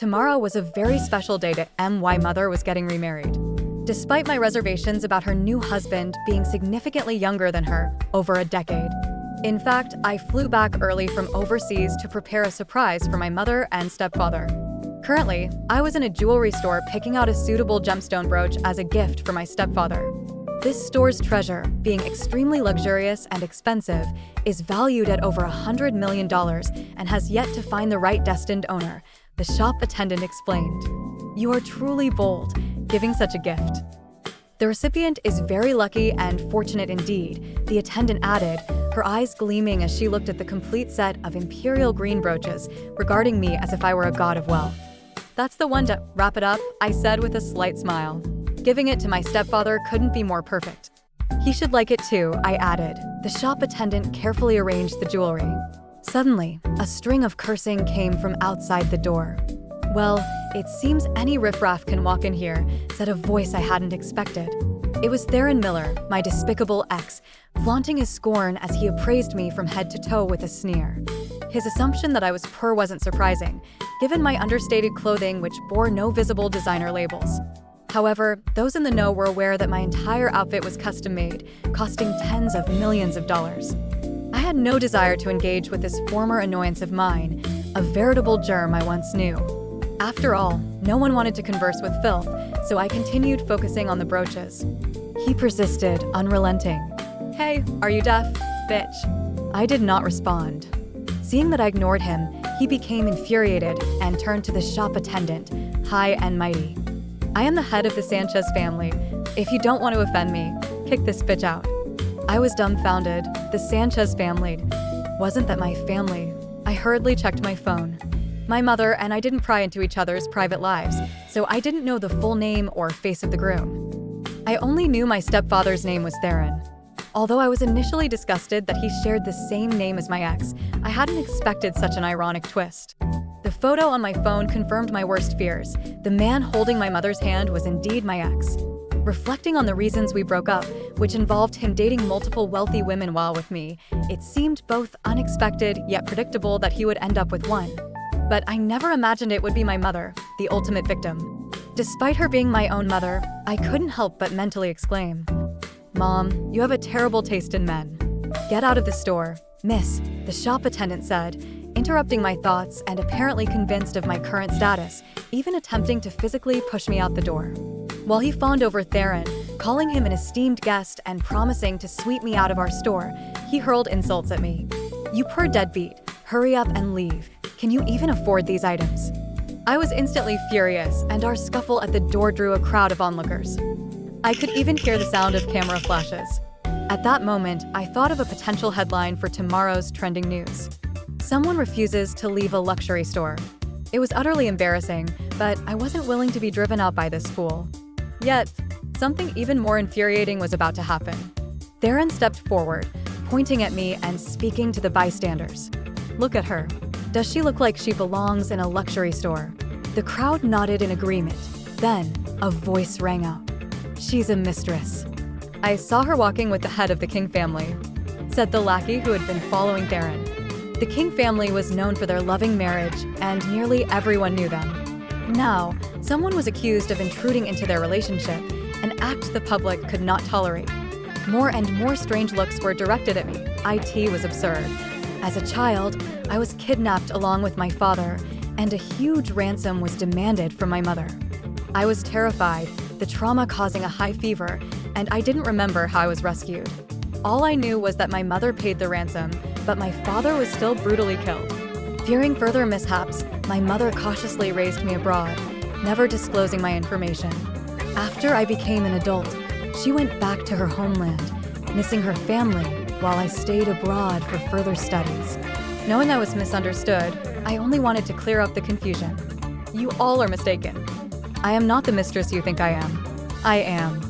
Tomorrow was a very special day to my mother was getting remarried. Despite my reservations about her new husband being significantly younger than her, over a decade. In fact, I flew back early from overseas to prepare a surprise for my mother and stepfather. Currently, I was in a jewelry store picking out a suitable gemstone brooch as a gift for my stepfather. This store's treasure, being extremely luxurious and expensive, is valued at over $100 million and has yet to find the right destined owner, the shop attendant explained. "You are truly bold, giving such a gift. The recipient is very lucky and fortunate indeed," the attendant added, her eyes gleaming as she looked at the complete set of imperial green brooches, regarding me as if I were a god of wealth. "That's the one to wrap it up," I said with a slight smile. Giving it to my stepfather couldn't be more perfect. "He should like it too," I added. The shop attendant carefully arranged the jewelry. Suddenly, a string of cursing came from outside the door. "Well, it seems any riffraff can walk in here," said a voice I hadn't expected. It was Theron Miller, my despicable ex, flaunting his scorn as he appraised me from head to toe with a sneer. His assumption that I was poor wasn't surprising, given my understated clothing which bore no visible designer labels. However, those in the know were aware that my entire outfit was custom-made, costing tens of millions of dollars. I had no desire to engage with this former annoyance of mine, a veritable germ I once knew. After all, no one wanted to converse with filth, so I continued focusing on the brooches. He persisted, unrelenting. "Hey, are you deaf, bitch?" I did not respond. Seeing that I ignored him, he became infuriated and turned to the shop attendant, high and mighty. "I am the head of the Sanchez family. If you don't want to offend me, kick this bitch out." I was dumbfounded. The Sanchez family. Wasn't that my family? I hurriedly checked my phone. My mother and I didn't pry into each other's private lives, so I didn't know the full name or face of the groom. I only knew my stepfather's name was Theron. Although I was initially disgusted that he shared the same name as my ex, I hadn't expected such an ironic twist. The photo on my phone confirmed my worst fears. The man holding my mother's hand was indeed my ex. Reflecting on the reasons we broke up, which involved him dating multiple wealthy women while with me, it seemed both unexpected yet predictable that he would end up with one. But I never imagined it would be my mother, the ultimate victim. Despite her being my own mother, I couldn't help but mentally exclaim, "Mom, you have a terrible taste in men." "Get out of the store, miss," the shop attendant said, interrupting my thoughts and apparently convinced of my current status, even attempting to physically push me out the door. While he fawned over Theron, calling him an esteemed guest and promising to sweep me out of our store, he hurled insults at me. "You poor deadbeat, hurry up and leave. Can you even afford these items?" I was instantly furious, and our scuffle at the door drew a crowd of onlookers. I could even hear the sound of camera flashes. At that moment, I thought of a potential headline for tomorrow's trending news. "Someone refuses to leave a luxury store." It was utterly embarrassing, but I wasn't willing to be driven out by this fool. Yet, something even more infuriating was about to happen. Theron stepped forward, pointing at me and speaking to the bystanders. "Look at her. Does she look like she belongs in a luxury store?" The crowd nodded in agreement. Then, a voice rang out. "She's a mistress." "I saw her walking with the head of the King family," said the lackey who had been following Theron. The King family was known for their loving marriage, and nearly everyone knew them. Now, someone was accused of intruding into their relationship, an act the public could not tolerate. More and more strange looks were directed at me. It was absurd. As a child, I was kidnapped along with my father, and a huge ransom was demanded from my mother. I was terrified, the trauma causing a high fever, and I didn't remember how I was rescued. All I knew was that my mother paid the ransom, but my father was still brutally killed. Fearing further mishaps, my mother cautiously raised me abroad, never disclosing my information. After I became an adult, she went back to her homeland, missing her family, while I stayed abroad for further studies. Knowing I was misunderstood, I only wanted to clear up the confusion. You all are mistaken. I am not the mistress you think I am. I am.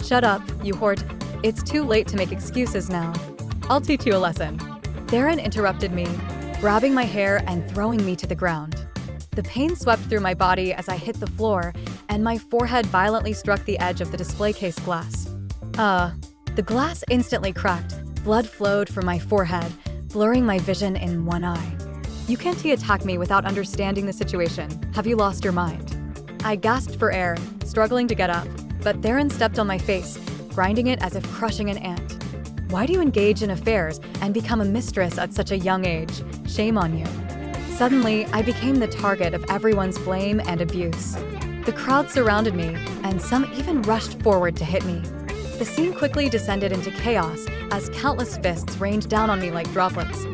Shut up, you whore. It's too late to make excuses now. I'll teach you a lesson. Theron interrupted me, grabbing my hair and throwing me to the ground. The pain swept through my body as I hit the floor, and my forehead violently struck the edge of the display case glass. The glass instantly cracked. Blood flowed from my forehead, blurring my vision in one eye. You can't attack me without understanding the situation. Have you lost your mind? I gasped for air, struggling to get up, but Theron stepped on my face, grinding it as if crushing an ant. Why do you engage in affairs and become a mistress at such a young age? Shame on you. Suddenly, I became the target of everyone's blame and abuse. The crowd surrounded me, and some even rushed forward to hit me. The scene quickly descended into chaos as countless fists rained down on me like droplets.